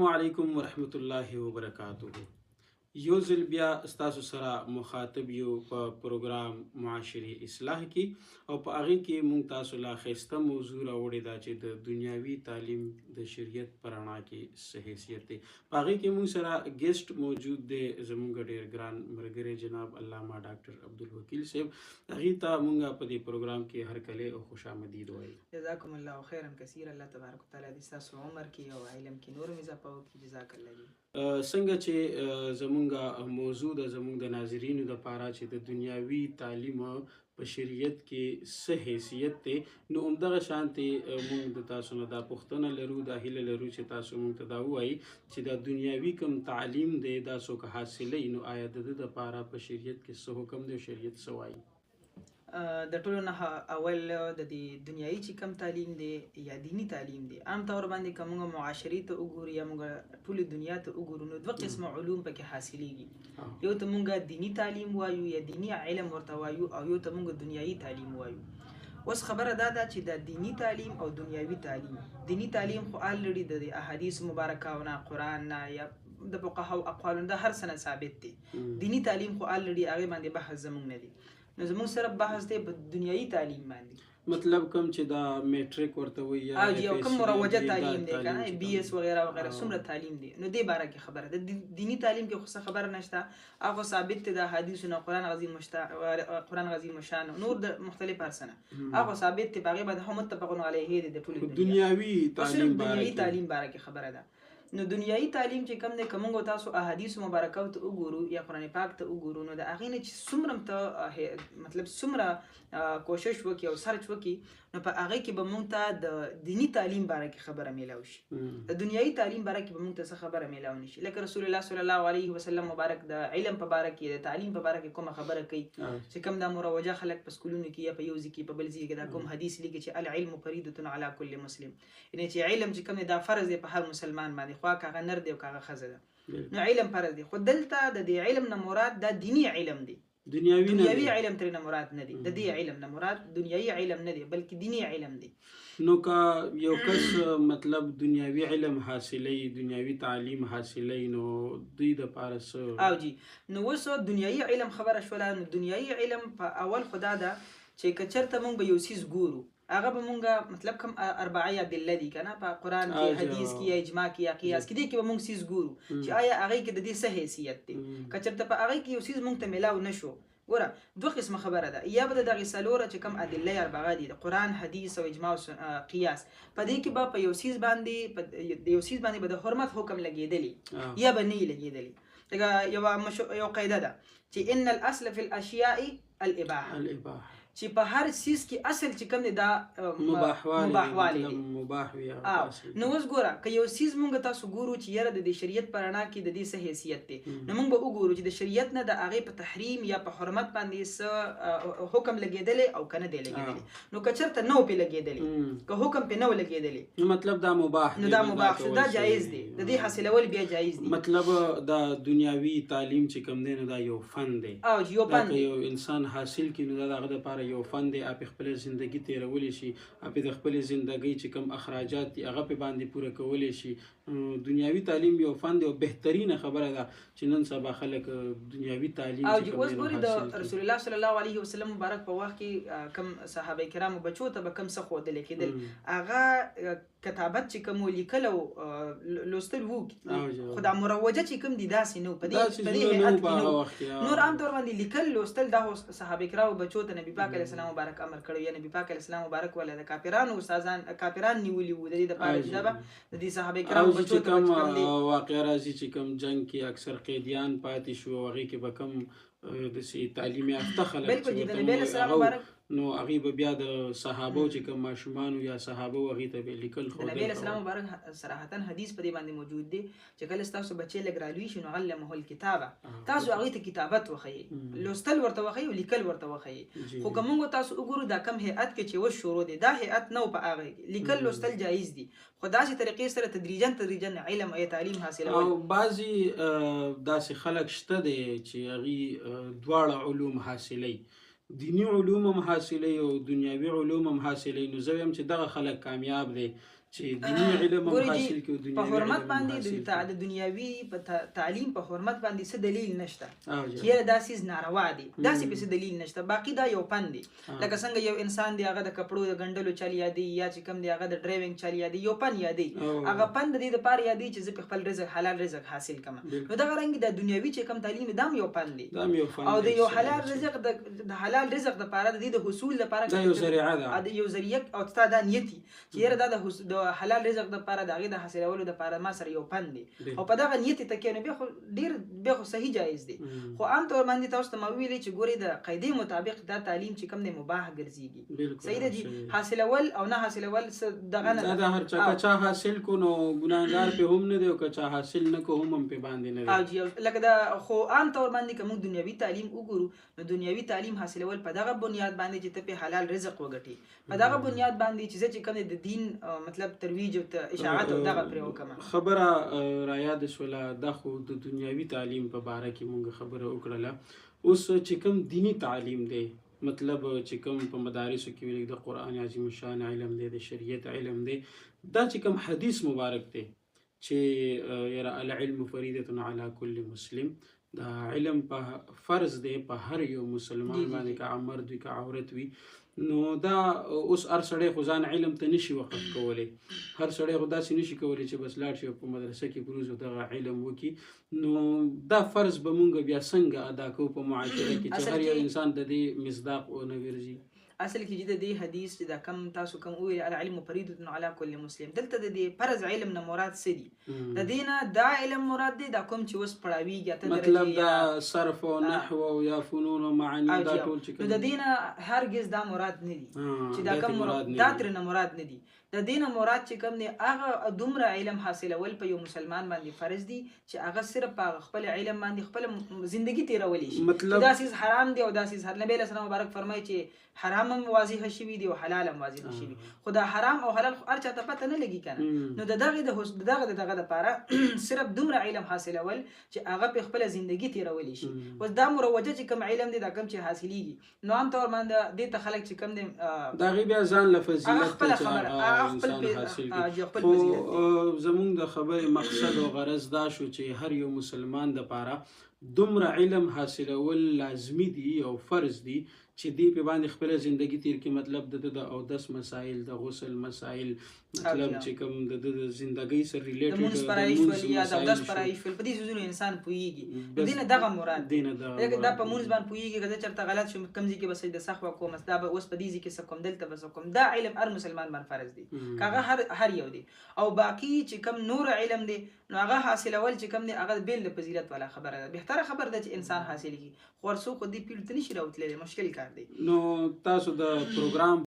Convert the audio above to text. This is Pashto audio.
السلام علیکم ورحمت الله وبرکاته. یو ځل بیا ستاسو سره مخاطب یو په پروګرام معاشري اصلاح کې او په هغې کې مونږ تاسو لا ښایسته موضوع راوړې ده چې د دنیاوي تعلیم د شریعت په رڼا کې څه حیثیت دی. په هغې کې مونږ سره ګیسټ موجود دی، زمونږ ډېر ګران ملګری جناب علامه ډاکټر عبدالوکیل صاحب. هغې ته مونږ په دې پروګرام کې هرکلی او خوش آمدید وایو. جزاکم الله خیرا کثیر. الله تبارک وتعالی دې ستاسو عمر کې او علم کې نور اضافه وکړي. جزاک الله دې. څنګه چې زمونږ موضوع د زمونږ د ناظرینو دپاره چې د دنیاوي تعلیم په شریعت کې څه حیثیت دی، نو همدغه شانتې مونږ د تاسو نه دا پوښتنه لرو، دا هیله لرو چې تاسو مونږ ته دا ووایي چې دا دنیاوي کوم تعلیم دی دا څوک حاصلوي، نو آیا د ده دپاره په شریعت کې څه حکم دی او شریعت څه وایي؟ د ټولو نه اول د دې دنیایي چې کم تعلیم دی یا دینی تعلیم دی، عام طور باندې که موږ معاشري ته وګورو یا موږ ټولې دنیا ته وګورو، نو دوه قسمه علوم پکې حاصلیږي. یو ته موږ دینی تعلیم وایو یا دینی علم ورته وایو، او یو ته موږ دنیایي تعلیم وایو. اوس خبره دا ده چې د دینی تعلیم او دنیاوي تعلیم، دینی تعلیم خو الریډي د احادیث مبارکاونه، قرآن نه یا د فقهاو اقوالو د هر څه نه ثابت دی. دینی تعلیم خو الریډي هغې باندې بحث زموږ نه دی. نو زموږ سره بحث دی په دنیایي تعلیم باندې، مطلب کوم چې دا میټریک ورته وایي یا کوم مروجه تعلیم دی که نه، بي اس وغیره وغیره څومره تعلیم دی، نو دې باره کې خبره ده. د دینی تعلیم کې خو څه خبره نشته، هغه ثابت دی د احادیثو نه، قرآن عظیم شان نور د مختلف هر څه نه هغه ثابت دی، په هغې باندې هم متفق علیه دی د ټولې دنیاوي تعلیم باره کې خبره ده. نو دنیایي تعلیم چې کوم دی، که موږ تاسو احادیثو مبارکو ته وګورو یا قرآن پاک ته وګورو، نو د هغې نه چې څومره ته مطلب څومره کوشش وکړي او سرچ وکړي، نو په هغې کې به موږ ته د دینی تعلیم باره کې خبره میلاو شي. د دنیایي تعلیم باره کې به موږ ته څه خبره میلاو نه شي. لکه رسول الله صلی الله علیه وسلم مبارک د علم په باره کې، د تعلیم په باره کې کومه خبره کوي چې کوم دا مروجه خلک په سکولونو کې یا په یو ځای کې په بل ځای کې دا کوم حدیث لیکي چې العلم فریضة علی کل مسلم، یعنې چې علم چې کوم دی دا فرض دی په هر مسلمان باندې، خوا که هغه نر دی او که هغه ښځه ده. نو علم فرض دی، خو دلته د دې علم نه مراد دا دینی علم دی، دنیاوي علم ترې نه مراد نه دی. د دې علم نه مراد دنیاوي علم نه دی بلکې دینی علم دی. نو که یو کس مطلب دنیاوي علم حاصلوي، دنیاوي تعلیم حاصلوي، نو دوی دپاره څه او جی نو اوس دنیاوي علم خبره شوله. نو دنیاوي علم په اول خدا ده چې که چېرته موږ به یو څیز ګورو، هغه به مونږ مطلب کوم اربعه ادله دي که نه، په قرآن کې، حدیث کې، یا اجماع کې، یا قیاس کې، دې کې به مونږ څیز ګورو چې آیا هغې کې د دې څه حیثیت دی. که چېرته په هغې کې یو څیز مونږ ته میلاو نه شو، ګوره دوه قسمه خبره ده، یا به د دغې څلوره چې کوم ادله اربعه دي، د قرآن، حدیث او اجماع او قیاس، په دې کې به په یو څیز باندې به د حرمت حکم لګېدلی یا به نه یې لګېدلی. لکه یو قاعده ده چې ان الاصل فی الاشیاء الاباحه، چې په هر څیز کې اصل چې کوم دی دا مباحوالی دی، مباح وي. نو اوس ګوره که یو څیز مونږ تاسو ګورو چې یاره د دې شریعت په رڼا کې د دې څه حیثیت دی، نو مونږ به وګورو چې د شریعت نه د هغې په تحریم یا په حرمت باندې څه حکم لګېدلی او که نه دی لګېدلی. نو که چېرته نه و پې لګېدلی، که حکم پې نه و لګېدلی، مطلب دا مباح دی، نو دا مباح شو، دا جایز دی، د دې حاصلول بیا جایز دی. مطلب دا دنیاوي تعلیم چې کوم دی نو دا یو فن دی، او یو فن دی، یو انسان حاصل کړي نو دا د هغه دپاره یو فن دی. په خپله زندګي تېرولی شي، په د خپلې زندګۍ چې کوم اخراجات دي هغه پې باندې پوره کولی شي. دنیاوي تعلیم یو فن دی او بهترینه خبره ده چې نن سبا خلک دنیاوي تعلیم او چې اوس ګوري د رسول الله صلی الله علیه وسلم مبارک په وخت کې کوم صحابه کرامو بچو ته به کوم څه ښودلی کېدل، هغه کتابت چې کوم لیکل او لوستل وو، خو دا مروجه چې کوم دي داسې نه و، په دې هیئت کې نه و. نور عام طور باندې لیکل لوستل دا صحابه کرامو بچو ته نبي پاک علیه السلام مبارک امر کړی، یا نبي پاک علیه السلام مبارک ولا د کافرانو استادان کافران نیولي وو د دې دپاره چې دا به د دې صحابه کرامو بچو ته کوم واقع راځي چې کوم جنګ کې اکثر قیدیان پاتې شو، هغې کې به کوم داسې تعلیم یافته خلک بلکل د نبي علیه السلام مبارک، نو هغې به بیا د صحابو چې کوم ماشومانو یا صحابو هغې ته به لیکل د نبي علیه السلام مبارک صراحتا حدیث په دې باندې موجود دی چې کله ستاسو بچی لږ رالوی شي نو علمه الکتابه، تاسو هغې ته کتابت وښیئ، لوستل ورته وښیئ او لیکل ورته وښیئ. خو که موږ تاسو وګورو دا کم هیئت کې چې اوس شروع دی، دا هیئت نه و په هغې کې، لیکل لوستل جایز دي، خو داسې طریقې سره تدریجا علم او تعلیم حاصلول. او بعضې داسې خلک شته دی چې هغې دواړه علوم حاصلوي، دینی علوم هم حاصلوي او دنیاوي علوم هم حاصلوي. نو زه وایم چې دغه خلک کامیاب دی چې دینی علم هم ګورې حاصل جی کړو په دنیوي حرمت علم هم باندې حاصل کړو. د دنیاوي په تعلیم په حرمت باندې څه دلیل نشته او چې جان. یاره دا سیز ناروا دي داسې پسې دلیل نشته باقي دا یو فن دی لکه څنګه یو انسان دی هغه د کپړو د ګنډلو چل یادي یا چې کوم دی هغه د ډرایوینګ چل یادي یو فن یادي هغه فن د دې لپاره یادي چې زه په خپل رزق حلال رزق حاصل کړم نو دغه رنګ د دنیوي چې کوم تعلیم دام یو فن دی او د یو حلال رزق د حلال رزق لپاره د دې د حصول لپاره دا یو ذریعہ ده د یو ذریعہ او ستاسو د نیتی چې یاره دا د حلال رزق لپاره د هغه د حاصلولو لپاره ما سره یو فن دی او په دغه نیت ته کې نو بیا خو ډیر بیا خو صحیح جایز دی خو عام طور باندې تاسو ته ویلي چې ګوري د قاعده مطابق دا تعلیم چې کوم دی مباح ګرځيږي صحیح دی جی حاصلول او نه حاصلول دغه نه دا هر چا حاصل کو نو ګناهګار په هم نه دی او که چا حاصل نه کو هم په باندې نه دی او جی لکه دا خو عام طور باندې کوم دنیوي تعلیم وګورو نو دنیوي تعلیم حاصلول په دغه بنیاد باندې چې ته په حلال رزق وګټي په دغه بنیاد باندې چې کوم د دین مطلب ترویج او اشاعت او دغه پر وکم خبره را یاد شوله د خو د دنیوي تعلیم په باره کې مونږ خبره وکړله اوس چې کوم دینی تعلیم دی مطلب چې کوم په مدارسو کې ویل د قرآن عظیم شان علم دی د شریعت علم دی دا چې کوم حدیث مبارک دی چې یرا العلم فریضه علی کل مسلم دا علم په فرض دی په هر یو مسلمان باندې که مرد وي که عورت وي نو دا اوس هر سړی خو ځان علم ته نشي وقف کولی هر سړی خو داسې نشي کولی چې بس لاړ شي په مدرسه کې پروز دغه علم وکړي نو دا فرض به مونږ بیا څنګه ادا کوو په معاشره کې چې هر یو انسان د دې مصداق ونه ګرځي اصل کې د دې حدیث چې دا کم تاسو کوم ویل العلم فریضه علی کل مسلم دلته د دې فرض علم نه مراد څه دي د دینه دا علم مراد دی دا کوم چې وس پړاویږي ته مطلب دا صرف او نحو او یا فنون او معانی دا ټول چې کوم د دینه هرگز دا مراد نه دي چې دا کوم مراد دا تر نه مراد نه دي د دینه مراد چې کوم دی هغه دومره علم حاصلول په یو مسلمان باندې فرض دي چې هغه صرف په خپل علم باندې خپل ژوندۍ تیرولې شي مطلب دا سیس حرام دی او دا سیس نبی له سلام مبارک فرمایي چې حرام هم واضح شوی دی او حلال هم واضح شوی خو دا حرام او حلال هر چاته پته نه لګي کنه نو دغه لپاره صرف دومره علم حاصلول چې هغه په خپل ژوندۍ تیرولې شي اوس دا مروجه چې کوم علم دی دا کوم چې حاصلېږي نو عام طور باندې د تخلق چې کوم دی دا غي بیا ځان لفظیت خپل خبره انسان حاصل کی زمونږ د خبرې مقصد او غرض دا شو چې هر یو مسلمان د پاره دومره علم حاصلول لازمی دی او فرض دی چې دی په باندې خپل ژوندۍ تیر کې مطلب د اودس مسائل د غسل مسائل مطلب چې کوم د ژوندۍ سره ریلیټډ د مونږ پرایش یا د اودس پرایش په دې څه انسان پويږي دینه دغه مراد دینه دا په مونږ باندې پويږي چې چرته غلط شو کمزې کې بس د سخوا کوم دا به اوس په دې کې څه کوم دلته بس کوم دا علم هر مسلمان باندې فرض دی کاغه هر یو دی او باقی چې کوم نور علم دی نو هغه حاصلول چې کوم دی هغه بیل د فضیلت والا خبره ده بهتره خبر ده چې انسان حاصل کی خو ورسو خو دې پیل ته نشي راوتلې مشکل کار دی نو تاسو د پروګرام